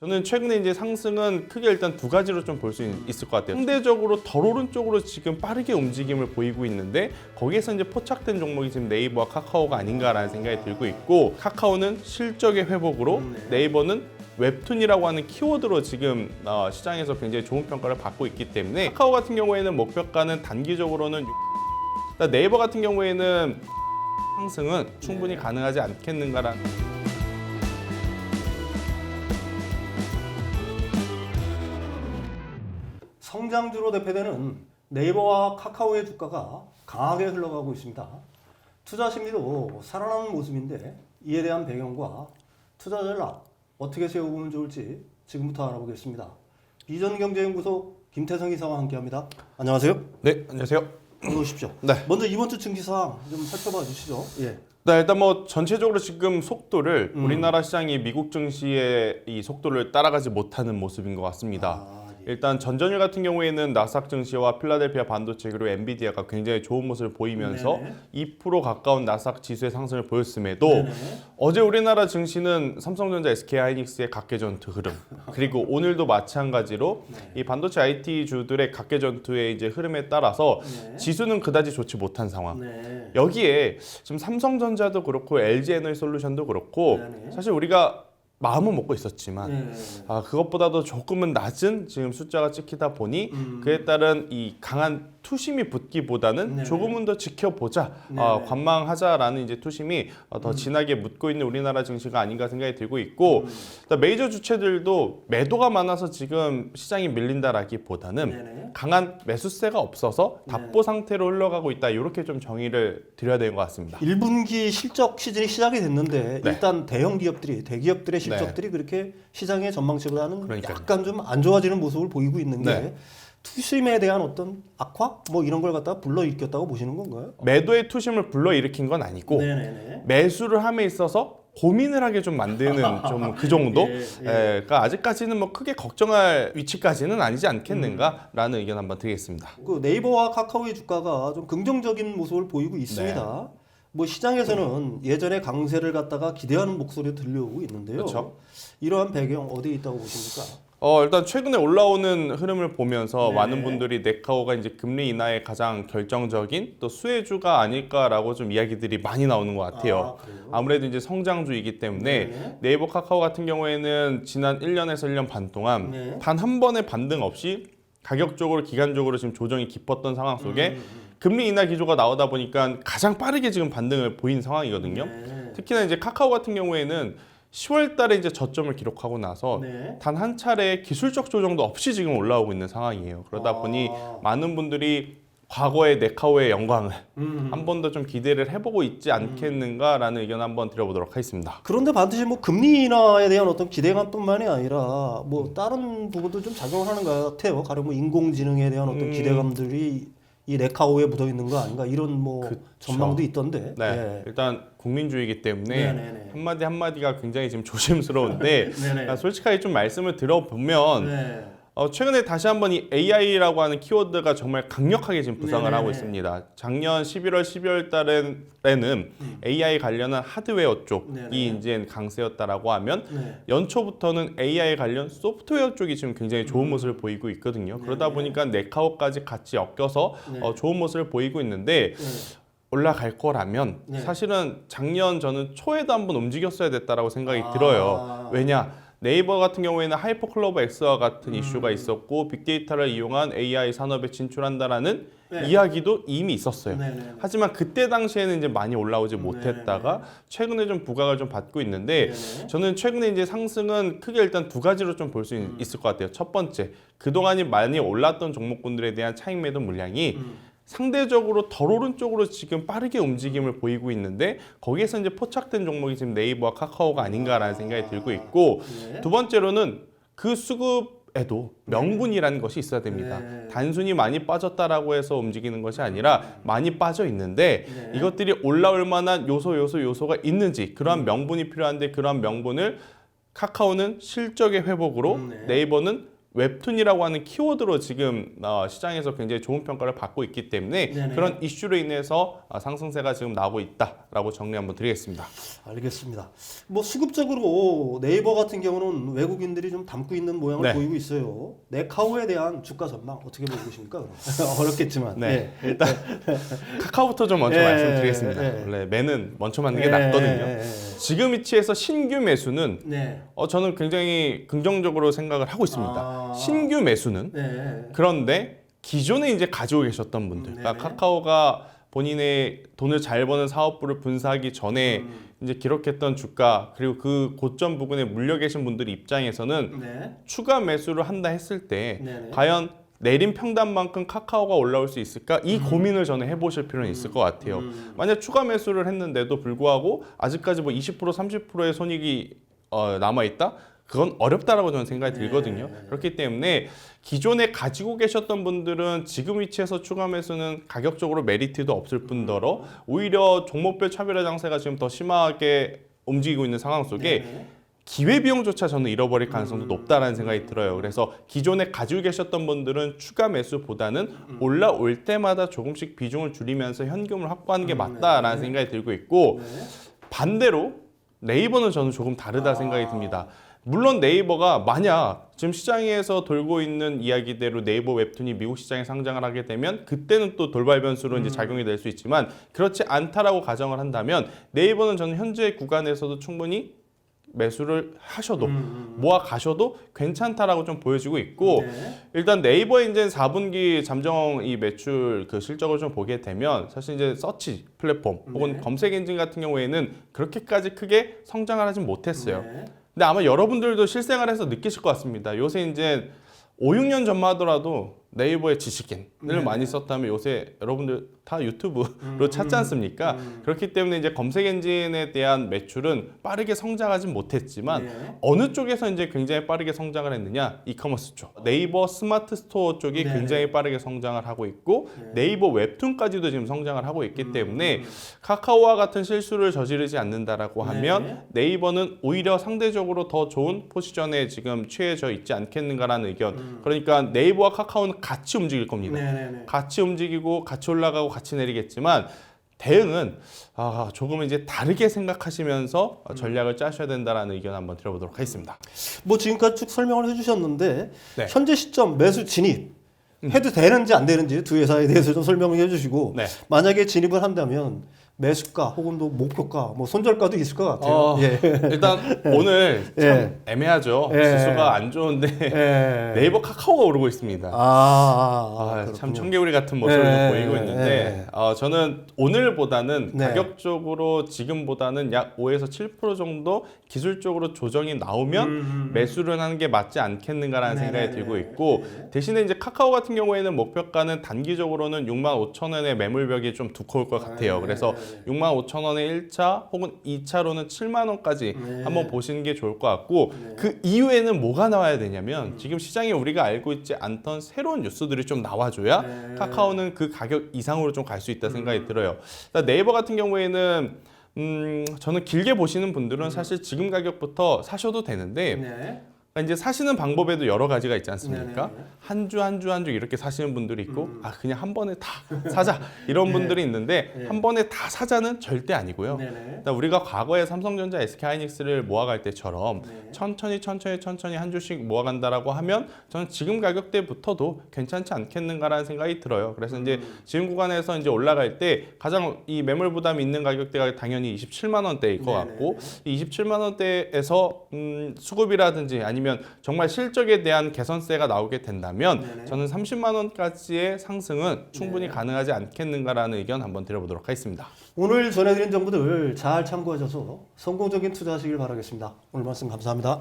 저는 최근에 이제 상승은 크게 일단 두 가지로 좀 볼 수 있을 것 같아요. 상대적으로 덜 오른쪽으로 지금 빠르게 움직임을 보이고 있는데 거기에서 이제 포착된 종목이 지금 네이버와 카카오가 아닌가라는 생각이 들고 있고, 카카오는 실적의 회복으로 네이버는 웹툰이라고 하는 키워드로 지금 시장에서 굉장히 좋은 평가를 받고 있기 때문에 카카오 같은 경우에는 목표가는 단기적으로는 네이버 같은 경우에는 상승은 충분히 가능하지 않겠는가라는. 성장주로 대표되는 네이버와 카카오의 주가가 강하게 흘러가고 있습니다. 투자 심리도 살아나는 모습인데 이에 대한 배경과 투자 전략 어떻게 세워보면 좋을지 지금부터 알아보겠습니다. 비전경제연구소 김태성 이사와 함께합니다. 안녕하세요. 네, 안녕하세요. 어서 오십시오. 네. 먼저 이번 주 증시사항 좀 살펴봐 주시죠. 예. 네, 일단 뭐 전체적으로 지금 속도를 우리나라 시장이 미국 증시의 이 속도를 따라가지 못하는 모습인 것 같습니다. 일단 전전일 같은 경우에는 나스닥 증시와 필라델피아 반도체 그리고 엔비디아가 굉장히 좋은 모습을 보이면서 2% 가까운 나스닥 지수의 상승을 보였음에도 어제 우리나라 증시는 삼성전자, SK하이닉스의 각계전투 흐름, 그리고 오늘도 마찬가지로 이 반도체 IT 주들의 각계전투의 이제 흐름에 따라서 지수는 그다지 좋지 못한 상황. 여기에 지금 삼성전자도 그렇고 LG에너지솔루션도 그렇고 사실 우리가 마음은 먹고 있었지만 그것보다도 조금은 낮은 지금 숫자가 찍히다 보니 그에 따른 이 강한 투심이 붙기보다는 조금은 더 지켜보자, 관망하자라는 이제 투심이 더 진하게 묻고 있는 우리나라 증시가 아닌가 생각이 들고 있고, 메이저 주체들도 매도가 많아서 지금 시장이 밀린다라기보다는 강한 매수세가 없어서 답보 상태로 흘러가고 있다, 이렇게 좀 정의를 드려야 되는 것 같습니다. 1분기 실적 시즌이 시작이 됐는데 일단 대형 기업들이, 대기업들의 실적들이 그렇게 시장의 전망치보다는 약간 좀 안 좋아지는 모습을 보이고 있는 게 투심에 대한 어떤 악화? 뭐 이런 걸 갖다가 불러일으켰다고 보시는 건가요? 매도의 투심을 불러일으킨 건 아니고 매수를 함에 있어서 고민을 하게 좀 만드는 좀 그 정도? 그러니까 아직까지는 뭐 크게 걱정할 위치까지는 아니지 않겠는가라는 의견 한번 드리겠습니다. 그 네이버와 카카오의 주가가 좀 긍정적인 모습을 보이고 있습니다. 뭐 시장에서는 예전에 강세를 갖다가 기대하는 목소리가 들려오고 있는데요. 이러한 배경 어디에 있다고 보십니까? 일단 최근에 올라오는 흐름을 보면서 많은 분들이 네카오가 이제 금리 인하의 가장 결정적인 또 수혜주가 아닐까라고 좀 이야기들이 많이 나오는 것 같아요. 아무래도 이제 성장주이기 때문에 네이버 카카오 같은 경우에는 지난 1년에서 1년 반 동안 단 한 번의 반등 없이 가격적으로 기간적으로 지금 조정이 깊었던 상황 속에 금리 인하 기조가 나오다 보니까 가장 빠르게 지금 반등을 보인 상황이거든요. 특히나 이제 카카오 같은 경우에는 10월 달에 이제 저점을 기록하고 나서 단 한 차례 기술적 조정도 없이 지금 올라오고 있는 상황이에요. 그러다 보니 많은 분들이 과거의 네카오의 영광을 한 번 더 좀 기대를 해보고 있지 않겠는가라는 의견 한번 드려보도록 하겠습니다. 그런데 반드시 뭐 금리 인하에 대한 어떤 기대감뿐만이 아니라 뭐 다른 부분도 좀 작용을 하는 것 같아요. 가령 뭐 인공지능에 대한 어떤 기대감들이 이 네카오에 묻어 있는 거 아닌가, 이런 뭐 전망도 있던데. 일단 국민주의이기 때문에 한마디 한마디가 굉장히 지금 조심스러운데 솔직하게 좀 말씀을 들어보면 최근에 다시 한번 이 AI라고 하는 키워드가 정말 강력하게 지금 부상을 하고 있습니다. 작년 11월, 12월 달에는 AI 관련한 하드웨어 쪽이 이제 강세였다라고 하면 연초부터는 AI 관련 소프트웨어 쪽이 지금 굉장히 좋은 모습을 보이고 있거든요. 그러다 보니까 네카오까지 같이 엮여서 좋은 모습을 보이고 있는데 올라갈 거라면 사실은 작년 저는 초에도 한번 움직였어야 됐다라고 생각이 들어요. 왜냐? 네이버 같은 경우에는 하이퍼클로버 X와 같은 이슈가 있었고 빅데이터를 이용한 AI 산업에 진출한다라는 이야기도 이미 있었어요. 하지만 그때 당시에는 이제 많이 올라오지 못했다가 최근에 좀 부각을 좀 받고 있는데 저는 최근에 이제 상승은 크게 일단 두 가지로 좀 볼 수 있을 것 같아요. 첫 번째, 그동안이 많이 올랐던 종목군들에 대한 차익 매도 물량이 상대적으로 덜 오른쪽으로 지금 빠르게 움직임을 보이고 있는데 거기에서 이제 포착된 종목이 지금 네이버와 카카오가 아닌가라는 생각이 들고 있고, 두 번째로는 그 수급에도 명분이라는 것이 있어야 됩니다. 단순히 많이 빠졌다라고 해서 움직이는 것이 아니라 많이 빠져 있는데 이것들이 올라올 만한 요소가 있는지, 그러한 명분이 필요한데 그러한 명분을 카카오는 실적의 회복으로 네이버는 웹툰이라고 하는 키워드로 지금 시장에서 굉장히 좋은 평가를 받고 있기 때문에 네네. 그런 이슈로 인해서 상승세가 지금 나오고 있다라고 정리 한번 드리겠습니다. 알겠습니다. 뭐 수급적으로 네이버 같은 경우는 외국인들이 좀 담고 있는 모양을 네. 보이고 있어요. 네카오에 대한 주가 전망 어떻게 보고 계십니까? 어렵겠지만. 네, 일단 카카오부터 좀 먼저 말씀드리겠습니다. 원래 매는 먼저 맞는 게 낫거든요. 지금 위치에서 신규 매수는 네. 저는 굉장히 긍정적으로 생각을 하고 있습니다. 신규 매수는 그런데 기존에 이제 가지고 계셨던 분들, 그러니까 카카오가 본인의 돈을 잘 버는 사업부를 분사하기 전에 이제 기록했던 주가 그리고 그 고점 부근에 물려 계신 분들 입장에서는 추가 매수를 한다 했을 때 과연 내린 평단만큼 카카오가 올라올 수 있을까? 이 고민을 저는 해보실 필요는 있을 것 같아요. 만약 추가 매수를 했는데도 불구하고 아직까지 뭐 20% 30%의 손익이 남아있다? 그건 어렵다라고 저는 생각이 들거든요. 그렇기 때문에 기존에 가지고 계셨던 분들은 지금 위치에서 추가 매수는 가격적으로 메리트도 없을 뿐더러 오히려 종목별 차별화 장세가 지금 더 심하게 움직이고 있는 상황 속에 기회비용조차 저는 잃어버릴 가능성도 높다라는 생각이 들어요. 그래서 기존에 가지고 계셨던 분들은 추가 매수보다는 올라올 때마다 조금씩 비중을 줄이면서 현금을 확보하는 게 맞다라는 생각이 들고 있고 반대로 네이버는 저는 조금 다르다 생각이 듭니다. 물론 네이버가 만약 지금 시장에서 돌고 있는 이야기대로 네이버 웹툰이 미국 시장에 상장을 하게 되면 그때는 또 돌발 변수로 이제 작용이 될 수 있지만 그렇지 않다라고 가정을 한다면 네이버는 저는 현재 구간에서도 충분히 매수를 하셔도 모아 가셔도 괜찮다라고 좀 보여지고 있고 일단 네이버 이제 4분기 잠정 이 매출 그 실적을 좀 보게 되면 사실 이제 서치 플랫폼 혹은 검색 엔진 같은 경우에는 그렇게까지 크게 성장을 하진 못했어요. 근데 아마 여러분들도 실생활에서 느끼실 것 같습니다. 요새 이제 5, 6년 전만 하더라도 네이버의 지식인을 많이 썼다면 요새 여러분들 다 유튜브로 찾지 않습니까? 그렇기 때문에 이제 검색 엔진에 대한 매출은 빠르게 성장하진 못했지만 어느 쪽에서 이제 굉장히 빠르게 성장을 했느냐? 이커머스 쪽. 네이버 스마트 스토어 쪽이 굉장히 빠르게 성장을 하고 있고 네이버 웹툰까지도 지금 성장을 하고 있기 때문에 카카오와 같은 실수를 저지르지 않는다라고 하면 네이버는 오히려 상대적으로 더 좋은 포지션에 지금 취해져 있지 않겠는가라는 의견. 그러니까 네이버와 카카오는 같이 움직일 겁니다. 같이 움직이고 같이 올라가고 같이 내리겠지만 대응은 조금 이제 다르게 생각하시면서 전략을 짜셔야 된다라는 의견 한번 드려보도록 하겠습니다. 뭐 지금까지 쭉 설명을 해주셨는데 현재 시점 매수 진입 해도 되는지 안 되는지 두 회사에 대해서 좀 설명을 해주시고 만약에 진입을 한다면 매수가 혹은 또 목표가 뭐 손절가도 있을 것 같아요. 일단 오늘 참 애매하죠. 지수가 안 좋은데 네이버 카카오가 오르고 있습니다. 참 청개구리 같은 모습을 좀 보이고 있는데 저는 오늘보다는 가격적으로 지금보다는 약 5에서 7% 정도 기술적으로 조정이 나오면 매수를 하는 게 맞지 않겠는가라는 생각이 들고 있고 대신에 이제 카카오 같은 경우에는 목표가는 단기적으로는 65,000원의 매물벽이 좀 두꺼울 것 같아요. 그래서 65,000원의 1차 혹은 2차로는 7만원까지 한번 보시는 게 좋을 것 같고 그 이후에는 뭐가 나와야 되냐면 지금 시장에 우리가 알고 있지 않던 새로운 뉴스들이 좀 나와줘야 카카오는 그 가격 이상으로 좀 갈 수 있다 생각이 들어요. 네이버 같은 경우에는 저는 길게 보시는 분들은 사실 지금 가격부터 사셔도 되는데 이제 사시는 방법에도 여러 가지가 있지 않습니까? 한 주 한 주 한 주 이렇게 사시는 분들이 있고 그냥 한 번에 다 사자 이런 분들이 있는데 한 번에 다 사자는 절대 아니고요. 그러니까 우리가 과거에 삼성전자, SK하이닉스를 모아갈 때처럼 천천히 한 주씩 모아간다라고 하면 저는 지금 가격대부터도 괜찮지 않겠는가라는 생각이 들어요. 그래서 이제 지금 구간에서 이제 올라갈 때 가장 이 매물 부담이 있는 가격대가 당연히 27만 원대일 것 같고 이 27만 원대에서 수급이라든지 아니면 정말 실적에 대한 개선세가 나오게 된다면 저는 30만 원까지의 상승은 충분히 가능하지 않겠는가라는 의견 한번 드려보도록 하겠습니다. 오늘 전해드린 정보들 잘 참고하셔서 성공적인 투자하시길 바라겠습니다. 오늘 말씀 감사합니다.